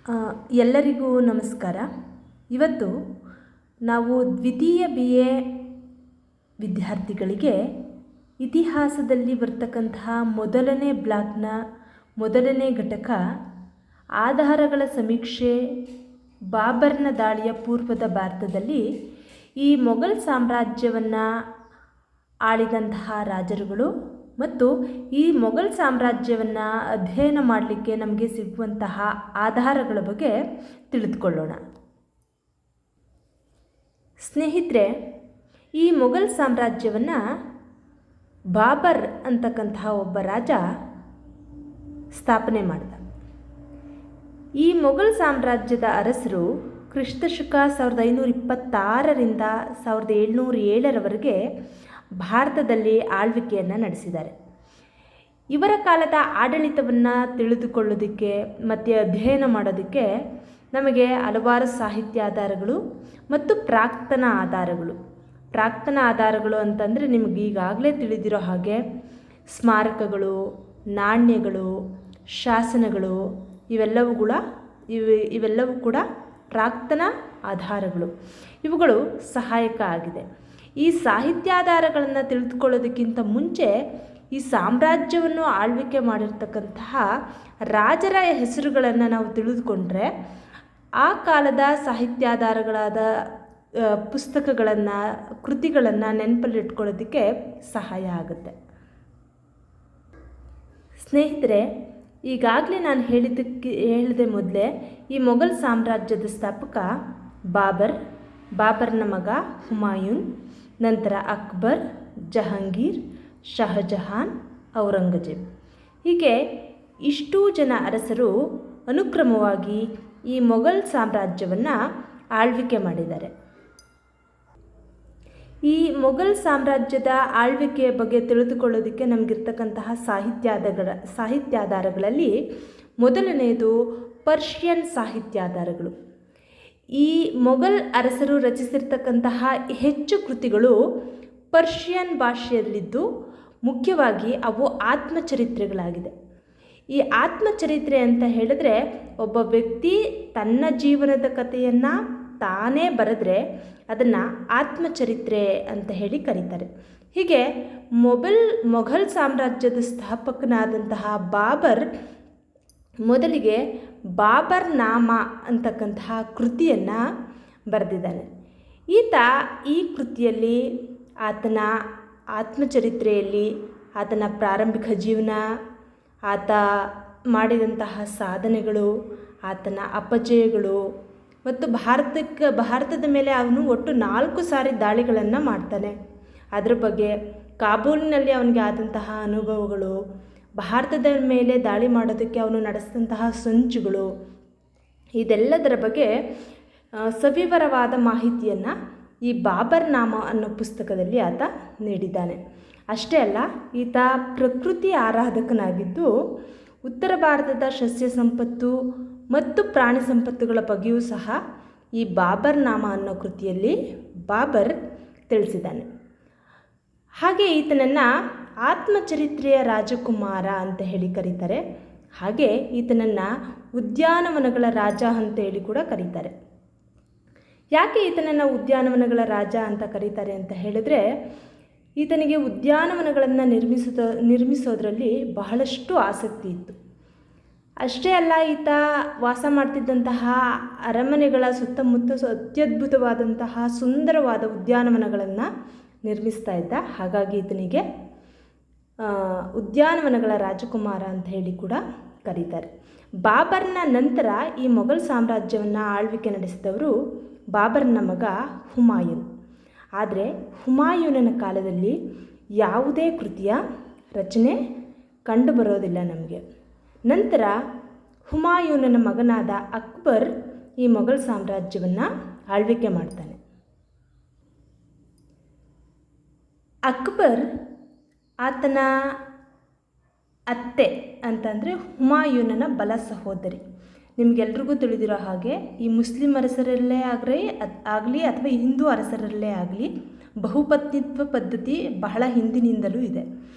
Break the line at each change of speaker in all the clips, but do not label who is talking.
ಆ, ಎಲ್ಲರಿಗೂ ನಮಸ್ಕಾರ. ಇವತ್ತು ನಾವು ದ್ವಿತೀಯ BA ವಿದ್ಯಾರ್ಥಿಗಳಿಗೆ ಇತಿಹಾಸದಲ್ಲಿ ಬರ್ತಕ್ಕಂತಹ ಮೊದಲನೇ ಬ್ಲಾಕ್ನ ಮೊದಲನೇ ಘಟಕ ಆಧಾರಗಳ ಸಮೀಕ್ಷೆ, ಬಾಬರ್ನ ದಾಳಿಯ ಪೂರ್ವದ ಭಾರತದಲ್ಲಿ ಈ ಮೊಘಲ್ ಸಾಮ್ರಾಜ್ಯವನ್ನು ಆಳಿದಂತಹ ರಾಜರುಗಳು ಮತ್ತು ಈ ಮೊಘಲ್ ಸಾಮ್ರಾಜ್ಯವನ್ನು ಅಧ್ಯಯನ ಮಾಡಲಿಕ್ಕೆ ನಮಗೆ ಸಿಗುವಂತಹ ಆಧಾರಗಳ ಬಗ್ಗೆ ತಿಳಿದುಕೊಳ್ಳೋಣ. ಸ್ನೇಹಿತರೆ, ಈ ಮೊಘಲ್ ಸಾಮ್ರಾಜ್ಯವನ್ನು ಬಾಬರ್ ಅಂತಕ್ಕಂತಹ ಒಬ್ಬ ರಾಜ ಸ್ಥಾಪನೆ ಮಾಡಿದ. ಈ ಮೊಘಲ್ ಸಾಮ್ರಾಜ್ಯದ ಅರಸರು ಕ್ರಿಸ್ತಶಕ 1526ರಿಂದ 1707ರವರೆಗೆ ಭಾರತದಲ್ಲಿ ಆಳ್ವಿಕೆಯನ್ನು ನಡೆಸಿದ್ದಾರೆ. ಇವರ ಕಾಲದ ಆಡಳಿತವನ್ನು ತಿಳಿದುಕೊಳ್ಳೋದಕ್ಕೆ ಮತ್ತು ಅಧ್ಯಯನ ಮಾಡೋದಕ್ಕೆ ನಮಗೆ ಹಲವಾರು ಸಾಹಿತ್ಯ ಆಧಾರಗಳು ಮತ್ತು ಪ್ರಾಕ್ತನ ಆಧಾರಗಳು ಅಂತಂದರೆ ನಿಮಗೆ ಈಗಾಗಲೇ ತಿಳಿದಿರೋ ಹಾಗೆ ಸ್ಮಾರಕಗಳು, ನಾಣ್ಯಗಳು, ಶಾಸನಗಳು ಇವೆಲ್ಲವೂ ಕೂಡ ಪ್ರಾಕ್ತನ ಆಧಾರಗಳು. ಇವುಗಳು ಸಹಾಯಕ ಆಗಿದೆ. ಈ ಸಾಹಿತ್ಯಾಧಾರಗಳನ್ನು ತಿಳಿದುಕೊಳ್ಳೋದಕ್ಕಿಂತ ಮುಂಚೆ ಈ ಸಾಮ್ರಾಜ್ಯವನ್ನು ಆಳ್ವಿಕೆ ಮಾಡಿರ್ತಕ್ಕಂತಹ ರಾಜರ ಹೆಸರುಗಳನ್ನು ನಾವು ತಿಳಿದುಕೊಂಡ್ರೆ ಆ ಕಾಲದ ಸಾಹಿತ್ಯಾಧಾರಗಳಾದ ಪುಸ್ತಕಗಳನ್ನು, ಕೃತಿಗಳನ್ನು ನೆನಪಲ್ಲಿಟ್ಕೊಳ್ಳೋದಕ್ಕೆ ಸಹಾಯ ಆಗುತ್ತೆ. ಸ್ನೇಹಿತರೆ, ಈಗಾಗಲೇ ನಾನು ಹೇಳಿದೆ ಮೊದಲೇ, ಈ ಮೊಘಲ್ ಸಾಮ್ರಾಜ್ಯದ ಸ್ಥಾಪಕ ಬಾಬರ್ನ ಮಗ ಹುಮಾಯೂನ್, ನಂತರ ಅಕ್ಬರ್, ಜಹಾಂಗೀರ್, ಶಹಜಹಾನ್, ಔರಂಗಜೇಬ್. ಹೀಗೆ ಇಷ್ಟೂ ಜನ ಅರಸರು ಅನುಕ್ರಮವಾಗಿ ಈ ಮೊಘಲ್ ಸಾಮ್ರಾಜ್ಯವನ್ನು ಆಳ್ವಿಕೆ ಮಾಡಿದ್ದಾರೆ. ಈ ಮೊಘಲ್ ಸಾಮ್ರಾಜ್ಯದ ಆಳ್ವಿಕೆಯ ಬಗ್ಗೆ ತಿಳಿದುಕೊಳ್ಳೋದಕ್ಕೆ ನಮಗಿರ್ತಕ್ಕಂತಹ ಸಾಹಿತ್ಯಾಧಾರಗಳಲ್ಲಿ ಮೊದಲನೆಯದು ಪರ್ಷಿಯನ್ ಸಾಹಿತ್ಯಾಧಾರಗಳು. ಈ ಮೊಘಲ್ ಅರಸರು ರಚಿಸಿರ್ತಕ್ಕಂತಹ ಹೆಚ್ಚು ಕೃತಿಗಳು ಪರ್ಷಿಯನ್ ಭಾಷೆಯಲ್ಲಿದ್ದು ಮುಖ್ಯವಾಗಿ ಅವು ಆತ್ಮಚರಿತ್ರೆಗಳಾಗಿದೆ. ಈ ಆತ್ಮಚರಿತ್ರೆ ಅಂತ ಹೇಳಿದ್ರೆ ಒಬ್ಬ ವ್ಯಕ್ತಿ ತನ್ನ ಜೀವನದ ಕಥೆಯನ್ನು ತಾನೇ ಬರೆದ್ರೆ ಅದನ್ನು ಆತ್ಮಚರಿತ್ರೆ ಅಂತ ಹೇಳಿ ಕರೀತಾರೆ. ಹೀಗೆ ಮೊಘಲ್ ಸಾಮ್ರಾಜ್ಯದ ಸ್ಥಾಪಕನಾದಂತಹ ಬಾಬರ್ ಮೊದಲಿಗೆ ಬಾಬರ್ ನಾಮ ಅಂತಕ್ಕಂತಹ ಕೃತಿಯನ್ನು ಬರೆದಿದ್ದಾನೆ. ಈತ ಈ ಕೃತಿಯಲ್ಲಿ ಆತನ ಆತ್ಮಚರಿತ್ರೆಯಲ್ಲಿ ಆತನ ಪ್ರಾರಂಭಿಕ ಜೀವನ, ಆತ ಮಾಡಿದಂತಹ ಸಾಧನೆಗಳು, ಆತನ ಅಪಜಯಗಳು ಮತ್ತು ಭಾರತದ ಮೇಲೆ ಅವನು ಒಟ್ಟು 4 ಸಾರಿ ದಾಳಿಗಳನ್ನು ಮಾಡ್ತಾನೆ. ಅದರ ಬಗ್ಗೆ ಕಾಬೂಲಿನಲ್ಲಿ ಅವನಿಗೆ ಆದಂತಹ ಅನುಭವಗಳು, ಭಾರತದ ಮೇಲೆ ದಾಳಿ ಮಾಡೋದಕ್ಕೆ ಅವನು ನಡೆಸಿದಂತಹ ಸಂಚುಗಳು, ಇದೆಲ್ಲದರ ಬಗ್ಗೆ ಸವಿವರವಾದ ಮಾಹಿತಿಯನ್ನು ಈ ಬಾಬರ್ ನಾಮ ಅನ್ನೋ ಪುಸ್ತಕದಲ್ಲಿ ಆತ ನೀಡಿದ್ದಾನೆ. ಅಷ್ಟೇ ಅಲ್ಲ, ಈತ ಪ್ರಕೃತಿ ಆರಾಧಕನಾಗಿದ್ದು ಉತ್ತರ ಭಾರತದ ಸಸ್ಯ ಸಂಪತ್ತು ಮತ್ತು ಪ್ರಾಣಿ ಸಂಪತ್ತುಗಳ ಬಗ್ಗೆಯೂ ಸಹ ಈ ಬಾಬರ್ ನಾಮ ಅನ್ನೋ ಕೃತಿಯಲ್ಲಿ ಬಾಬರ್ ತಿಳಿಸಿದ್ದಾನೆ. ಹಾಗೆ ಈತನನ್ನು ಆತ್ಮಚರಿತ್ರೆಯ ರಾಜಕುಮಾರ ಅಂತ ಹೇಳಿ ಕರೀತಾರೆ. ಹಾಗೆ ಈತನನ್ನು ಉದ್ಯಾನವನಗಳ ರಾಜ ಅಂತ ಹೇಳಿ ಕೂಡ ಕರೀತಾರೆ. ಯಾಕೆ ಈತನನ್ನು ಉದ್ಯಾನವನಗಳ ರಾಜ ಅಂತ ಕರೀತಾರೆ ಅಂತ ಹೇಳಿದ್ರೆ, ಈತನಿಗೆ ಉದ್ಯಾನವನಗಳನ್ನು ನಿರ್ಮಿಸೋದ್ರಲ್ಲಿ ಬಹಳಷ್ಟು ಆಸಕ್ತಿ ಇತ್ತು. ಅಷ್ಟೇ ಅಲ್ಲ, ಈತ ವಾಸ ಮಾಡ್ತಿದ್ದಂತಹ ಅರಮನೆಗಳ ಸುತ್ತಮುತ್ತ ಅತ್ಯದ್ಭುತವಾದಂತಹ ಸುಂದರವಾದ ಉದ್ಯಾನವನಗಳನ್ನು ನಿರ್ಮಿಸ್ತಾ ಇದ್ದ. ಹಾಗಾಗಿ ಈತನಿಗೆ ಉದ್ಯಾನವನಗಳ ರಾಜಕುಮಾರ ಅಂತ ಹೇಳಿ ಕೂಡ ಕರೀತಾರೆ. ಬಾಬರ್ನ ನಂತರ ಈ ಮೊಘಲ್ ಸಾಮ್ರಾಜ್ಯವನ್ನು ಆಳ್ವಿಕೆ ನಡೆಸಿದವರು ಬಾಬರ್ನ ಮಗ ಹುಮಾಯೂನ್. ಆದರೆ ಹುಮಾಯೂನನ ಕಾಲದಲ್ಲಿ ಯಾವುದೇ ಕೃತಿಯ ರಚನೆ ಕಂಡುಬರೋದಿಲ್ಲ ನಮಗೆ. ನಂತರ ಹುಮಾಯೂನನ ಮಗನಾದ ಅಕ್ಬರ್ ಈ ಮೊಘಲ್ ಸಾಮ್ರಾಜ್ಯವನ್ನು ಆಳ್ವಿಕೆ ಮಾಡ್ತಾನೆ. ಅಕ್ಬರ್ ಆತನ ಅತ್ತೆ ಅಂತಂದರೆ ಹುಮಾಯೂನನ ಬಲ ಸಹೋದರಿ. ನಿಮಗೆಲ್ರಿಗೂ ತಿಳಿದಿರೋ ಹಾಗೆ ಈ ಮುಸ್ಲಿಂ ಅರಸರಲ್ಲೇ ಆಗಲಿ ಅಥವಾ ಹಿಂದೂ ಅರಸರಲ್ಲೇ ಆಗಲಿ ಬಹುಪತ್ನಿತ್ವ ಪದ್ಧತಿ ಬಹಳ ಹಿಂದಿನಿಂದಲೂ ಇದೆ.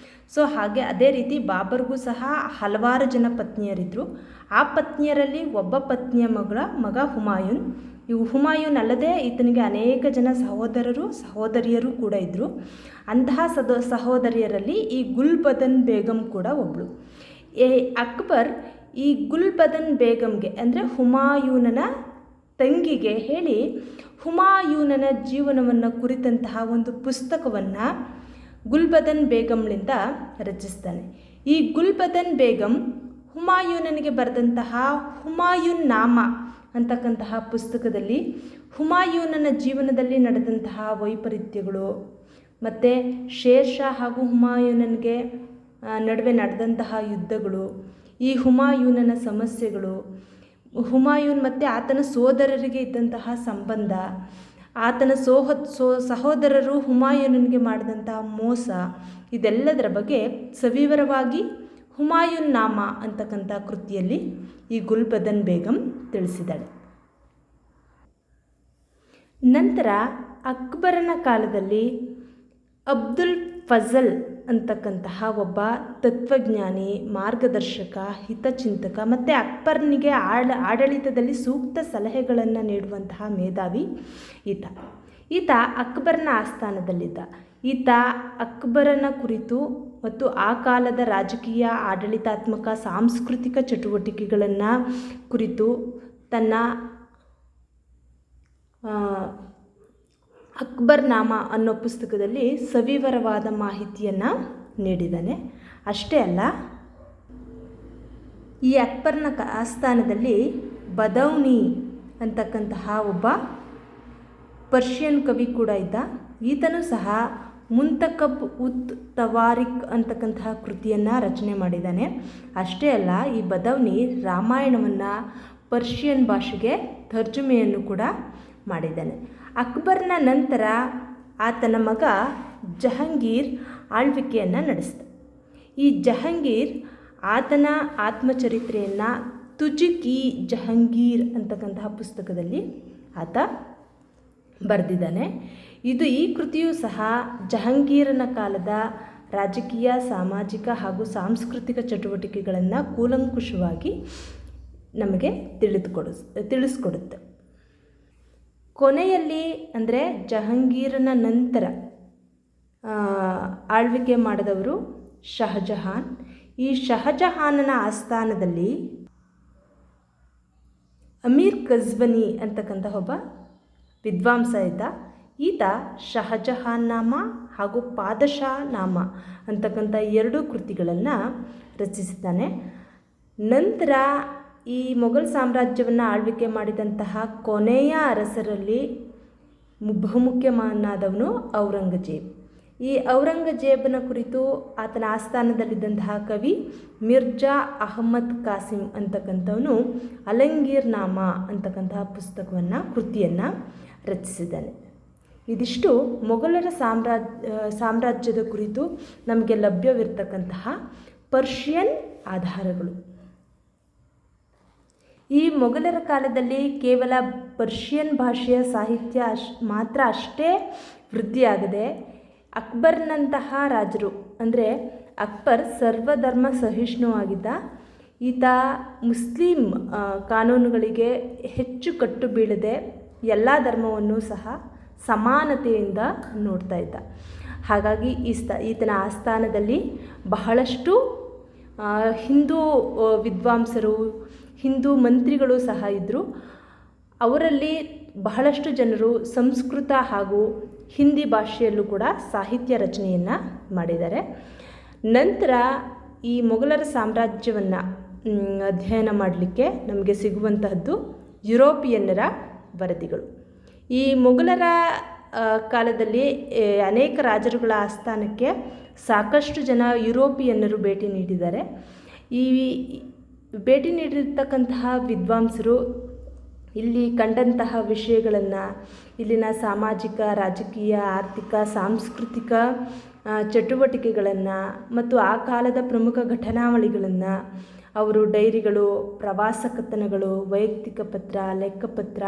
ಸೊ ಹಾಗೆ ಅದೇ ರೀತಿ ಬಾಬರ್ಗೂ ಸಹ ಹಲವಾರು ಜನ ಪತ್ನಿಯರಿದ್ದರು. ಆ ಪತ್ನಿಯರಲ್ಲಿ ಒಬ್ಬ ಪತ್ನಿಯ ಮಗ ಹುಮಾಯೂನ್. ಇವು ಹುಮಾಯೂನ್ ಅಲ್ಲದೆ ಈತನಿಗೆ ಅನೇಕ ಜನ ಸಹೋದರಿಯರು ಕೂಡ ಇದ್ದರು. ಅಂತಹ ಸಹೋದರಿಯರಲ್ಲಿ ಈ ಗುಲ್ಬದನ್ ಬೇಗಂ ಕೂಡ ಒಬ್ಬಳು. ಅಕ್ಬರ್ ಈ ಗುಲ್ಬದನ್ ಬೇಗಂಗೆ ಅಂದರೆ ಹುಮಾಯೂನನ ತಂಗಿಗೆ ಹೇಳಿ ಹುಮಾಯೂನನ ಜೀವನವನ್ನು ಕುರಿತಂತಹ ಒಂದು ಪುಸ್ತಕವನ್ನು ಗುಲ್ಬದನ್ ಬೇಗಂಳಿಂದ ರಚಿಸ್ತಾನೆ. ಈ ಗುಲ್ಬದನ್ ಬೇಗಂ ಹುಮಾಯೂನನಿಗೆ ಬರೆದಂತಹ ಹುಮಾಯೂನ್ ನಾಮ ಅಂತಕ್ಕಂತಹ ಪುಸ್ತಕದಲ್ಲಿ ಹುಮಾಯೂನನ ಜೀವನದಲ್ಲಿ ನಡೆದಂತಹ ವೈಪರೀತ್ಯಗಳು ಮತ್ತು ಶೇರ್ ಶಾ ಹಾಗೂ ಹುಮಾಯೂನನಿಗೆ ನಡುವೆ ನಡೆದಂತಹ ಯುದ್ಧಗಳು, ಈ ಹುಮಾಯೂನನ ಸಮಸ್ಯೆಗಳು, ಹುಮಾಯೂನ್ ಮತ್ತು ಆತನ ಸೋದರರಿಗೆ ಇದ್ದಂತಹ ಸಂಬಂಧ, ಆತನ ಸಹೋದರರು ಹುಮಾಯೂನನಿಗೆ ಮಾಡಿದಂತಹ ಮೋಸ, ಇದೆಲ್ಲದರ ಬಗ್ಗೆ ಸವಿವರವಾಗಿ ಹುಮಾಯೂನ್ ನಾಮ ಅಂತಕ್ಕಂಥ ಕೃತಿಯಲ್ಲಿ ಈ ಗುಲ್ಬದನ್ ಬೇಗಂ ತಿಳಿಸಿದ್ದಾಳೆ. ನಂತರ ಅಕ್ಬರನ ಕಾಲದಲ್ಲಿ ಅಬ್ದುಲ್ ಫಜಲ್ ಅಂತಕ್ಕಂತಹ ಒಬ್ಬ ತತ್ವಜ್ಞಾನಿ, ಮಾರ್ಗದರ್ಶಕ, ಹಿತಚಿಂತಕ ಮತ್ತು ಅಕ್ಬರನಿಗೆ ಆಡಳಿತದಲ್ಲಿ ಸೂಕ್ತ ಸಲಹೆಗಳನ್ನು ನೀಡುವಂತಹ ಮೇಧಾವಿ ಈತ ಅಕ್ಬರನ ಆಸ್ಥಾನದಲ್ಲಿದ್ದ. ಈತ ಅಕ್ಬರನ ಕುರಿತು ಮತ್ತು ಆ ಕಾಲದ ರಾಜಕೀಯ, ಆಡಳಿತಾತ್ಮಕ, ಸಾಂಸ್ಕೃತಿಕ ಚಟುವಟಿಕೆಗಳನ್ನು ಕುರಿತು ತನ್ನ ಅಕ್ಬರ್ ನಾಮ ಅನ್ನೋ ಪುಸ್ತಕದಲ್ಲಿ ಸವಿವರವಾದ ಮಾಹಿತಿಯನ್ನು ನೀಡಿದ್ದಾನೆ. ಅಷ್ಟೇ ಅಲ್ಲ, ಈ ಅಕ್ಬರ್ನ ಆಸ್ಥಾನದಲ್ಲಿ ಬದೌನಿ ಅಂತಕ್ಕಂತಹ ಒಬ್ಬ ಪರ್ಷಿಯನ್ ಕವಿ ಕೂಡ ಇದ್ದ. ಈತನೂ ಸಹ ಮುಂತಕಬ್ ಉತ್ ತವಾರಿಕ್ ಅಂತಕ್ಕಂತಹ ಕೃತಿಯನ್ನು ರಚನೆ ಮಾಡಿದ್ದಾನೆ. ಅಷ್ಟೇ ಅಲ್ಲ, ಈ ಬದೌನಿ ರಾಮಾಯಣವನ್ನು ಪರ್ಷಿಯನ್ ಭಾಷೆಗೆ ತರ್ಜುಮೆಯನ್ನು ಕೂಡ ಮಾಡಿದ್ದಾನೆ. ಅಕ್ಬರ್ನ ನಂತರ ಆತನ ಮಗ ಜಹಂಗೀರ್ ಆಳ್ವಿಕೆಯನ್ನು ನಡೆಸಿದ. ಈ ಜಹಂಗೀರ್ ಆತನ ಆತ್ಮಚರಿತ್ರೆಯನ್ನು ತುಜುಕ್-ಇ ಜಹಂಗೀರ್ ಅಂತಕ್ಕಂತಹ ಪುಸ್ತಕದಲ್ಲಿ ಆತ ಬರೆದಿದ್ದಾನೆ. ಈ ಕೃತಿಯೂ ಸಹ ಜಹಂಗೀರನ ಕಾಲದ ರಾಜಕೀಯ, ಸಾಮಾಜಿಕ ಹಾಗೂ ಸಾಂಸ್ಕೃತಿಕ ಚಟುವಟಿಕೆಗಳನ್ನು ಕೂಲಂಕುಷವಾಗಿ ನಮಗೆ ತಿಳಿಸ್ಕೊಡುತ್ತೆ. ಕೊನೆಯಲ್ಲಿ ಅಂದರೆ ಜಹಂಗೀರನ ನಂತರ ಆಳ್ವಿಕೆ ಮಾಡಿದವರು ಶಹಜಹಾನ್. ಈ ಶಹಜಹಾನನ ಆಸ್ಥಾನದಲ್ಲಿ ಅಮೀರ್ ಕಜ್ವನಿ ಅಂತಕ್ಕಂಥ ಒಬ್ಬ ವಿದ್ವಾಂಸ ಇದ್ದ. ಈತ ಶಹಜಹಾನ್ ನಾಮ ಹಾಗೂ ಪಾದಶಾ ನಾಮ ಅಂತಕ್ಕಂಥ 2 ಕೃತಿಗಳನ್ನು ರಚಿಸಿದ್ದಾನೆ. ನಂತರ ಈ ಮೊಘಲ್ ಸಾಮ್ರಾಜ್ಯವನ್ನು ಆಳ್ವಿಕೆ ಮಾಡಿದಂತಹ ಕೊನೆಯ ಅರಸರಲ್ಲಿ ಬಹುಮುಖ್ಯನಾದವನು ಔರಂಗಜೇಬ್. ಈ ಔರಂಗಜೇಬನ ಕುರಿತು ಆತನ ಆಸ್ಥಾನದಲ್ಲಿದ್ದಂತಹ ಕವಿ ಮಿರ್ಜಾ ಅಹಮದ್ ಕಾಸಿಂ ಅಂತಕ್ಕಂಥವನು ಅಲಂಗೀರ್ ನಾಮ ಅಂತಕ್ಕಂತಹ ಕೃತಿಯನ್ನು ರಚಿಸಿದ್ದಾನೆ. ಇದಿಷ್ಟು ಮೊಘಲರ ಸಾಮ್ರಾಜ್ಯದ ಕುರಿತು ನಮಗೆ ಲಭ್ಯವಿರ್ತಕ್ಕಂತಹ ಪರ್ಷಿಯನ್ ಆಧಾರಗಳು. ಈ ಮೊಘಲರ ಕಾಲದಲ್ಲಿ ಕೇವಲ ಪರ್ಷಿಯನ್ ಭಾಷೆಯ ಸಾಹಿತ್ಯ ಮಾತ್ರ ಅಷ್ಟೇ ವೃದ್ಧಿಯಾಗದೆ ಅಕ್ಬರ್ನಂತಹ ರಾಜರು, ಅಂದರೆ ಅಕ್ಬರ್ ಸರ್ವಧರ್ಮ ಸಹಿಷ್ಣುವಾಗಿದ್ದ. ಈತ ಮುಸ್ಲಿಂ ಕಾನೂನುಗಳಿಗೆ ಹೆಚ್ಚು ಕಟ್ಟು ಬೀಳದೆ ಎಲ್ಲ ಧರ್ಮವನ್ನು ಸಹ ಸಮಾನತೆಯಿಂದ ನೋಡ್ತಾ ಇದ್ದ. ಹಾಗಾಗಿ ಈತನ ಆಸ್ಥಾನದಲ್ಲಿ ಬಹಳಷ್ಟು ಹಿಂದೂ ವಿದ್ವಾಂಸರು, ಹಿಂದೂ ಮಂತ್ರಿಗಳು ಸಹ ಇದ್ದರು. ಅವರಲ್ಲಿ ಬಹಳಷ್ಟು ಜನರು ಸಂಸ್ಕೃತ ಹಾಗೂ ಹಿಂದಿ ಭಾಷೆಯಲ್ಲೂ ಕೂಡ ಸಾಹಿತ್ಯ ರಚನೆಯನ್ನು ಮಾಡಿದ್ದಾರೆ. ನಂತರ ಈ ಮೊಘಲರ ಸಾಮ್ರಾಜ್ಯವನ್ನು ಅಧ್ಯಯನ ಮಾಡಲಿಕ್ಕೆ ನಮಗೆ ಸಿಗುವಂತಹದ್ದು ಯುರೋಪಿಯನ್ನರ ವರದಿಗಳು. ಈ ಮೊಘಲರ ಕಾಲದಲ್ಲಿ ಅನೇಕ ರಾಜರುಗಳ ಆಸ್ಥಾನಕ್ಕೆ ಸಾಕಷ್ಟು ಜನ ಯುರೋಪಿಯನ್ನರು ಭೇಟಿ ನೀಡಿದ್ದಾರೆ. ಈ ಭೇಟಿ ನೀಡಿರ್ತಕ್ಕಂತಹ ವಿದ್ವಾಂಸರು ಇಲ್ಲಿ ಕಂಡಂತಹ ವಿಷಯಗಳನ್ನು, ಇಲ್ಲಿನ ಸಾಮಾಜಿಕ, ರಾಜಕೀಯ, ಆರ್ಥಿಕ, ಸಾಂಸ್ಕೃತಿಕ ಚಟುವಟಿಕೆಗಳನ್ನು ಮತ್ತು ಆ ಕಾಲದ ಪ್ರಮುಖ ಘಟನಾವಳಿಗಳನ್ನು ಅವರು ಡೈರಿಗಳು, ಪ್ರವಾಸ ಕಥನಗಳು, ವೈಯಕ್ತಿಕ ಪತ್ರ, ಲೆಕ್ಕಪತ್ರ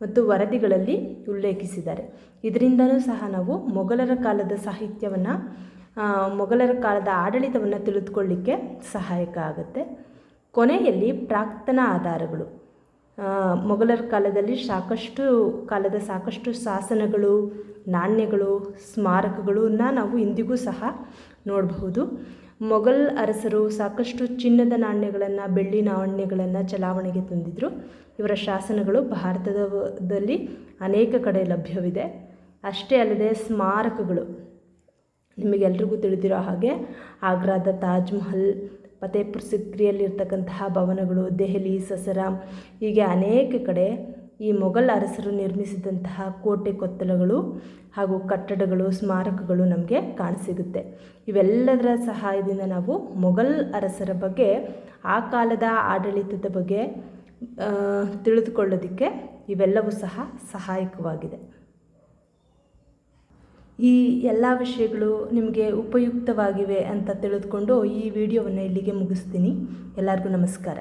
ಮತ್ತು ವರದಿಗಳಲ್ಲಿ ಉಲ್ಲೇಖಿಸಿದ್ದಾರೆ. ಇದರಿಂದಲೂ ಸಹ ನಾವು ಮೊಘಲರ ಕಾಲದ ಸಾಹಿತ್ಯವನ್ನು ಮೊಘಲರ ಕಾಲದ ಆಡಳಿತವನ್ನು ತಿಳಿದುಕೊಳ್ಳಿಕ್ಕೆ ಸಹಾಯಕ ಆಗುತ್ತೆ. ಕೊನೆಯಲ್ಲಿ ಪ್ರಾಕ್ತನ ಆಧಾರಗಳು. ಮೊಘಲರ ಕಾಲದಲ್ಲಿ ಸಾಕಷ್ಟು ಶಾಸನಗಳು, ನಾಣ್ಯಗಳು, ಸ್ಮಾರಕಗಳನ್ನ ನಾವು ಇಂದಿಗೂ ಸಹ ನೋಡಬಹುದು. ಮೊಘಲ್ ಅರಸರು ಸಾಕಷ್ಟು ಚಿನ್ನದ ನಾಣ್ಯಗಳನ್ನು, ಬೆಳ್ಳಿ ನಾಣ್ಯಗಳನ್ನು ಚಲಾವಣೆಗೆ ತಂದಿದ್ದರು. ಇವರ ಶಾಸನಗಳು ಭಾರತದಲ್ಲಿ ಅನೇಕ ಕಡೆ ಲಭ್ಯವಿದೆ. ಅಷ್ಟೇ ಅಲ್ಲದೆ ಸ್ಮಾರಕಗಳು, ನಿಮಗೆಲ್ರಿಗೂ ತಿಳಿದಿರೋ ಹಾಗೆ ಆಗ್ರಾದ ತಾಜ್ ಮಹಲ್, ಫತೇಪುರ್ ಸಿಕ್ರಿಯಲ್ಲಿರ್ತಕ್ಕಂತಹ ಭವನಗಳು, ದೆಹಲಿ, ಸಸರಾಮ್, ಹೀಗೆ ಅನೇಕ ಕಡೆ ಈ ಮೊಘಲ್ ಅರಸರು ನಿರ್ಮಿಸಿದಂತಹ ಕೋಟೆ ಕೊತ್ತಲಗಳು ಹಾಗೂ ಕಟ್ಟಡಗಳು, ಸ್ಮಾರಕಗಳು ನಮಗೆ ಕಾಣಸಿಗುತ್ತೆ. ಇವೆಲ್ಲದರ ಸಹಾಯದಿಂದ ನಾವು ಮೊಘಲ್ ಅರಸರ ಬಗ್ಗೆ, ಆ ಕಾಲದ ಆಡಳಿತದ ಬಗ್ಗೆ ತಿಳಿದುಕೊಳ್ಳೋದಕ್ಕೆ ಇವೆಲ್ಲವೂ ಸಹ ಸಹಾಯಕವಾಗಿದೆ. ಈ ಎಲ್ಲ ವಿಷಯಗಳು ನಿಮಗೆ ಉಪಯುಕ್ತವಾಗಿವೆ ಅಂತ ತಿಳಿದುಕೊಂಡು ಈ ವಿಡಿಯೋವನ್ನು ಇಲ್ಲಿಗೆ ಮುಗಿಸ್ತೀನಿ. ಎಲ್ಲರಿಗೂ ನಮಸ್ಕಾರ.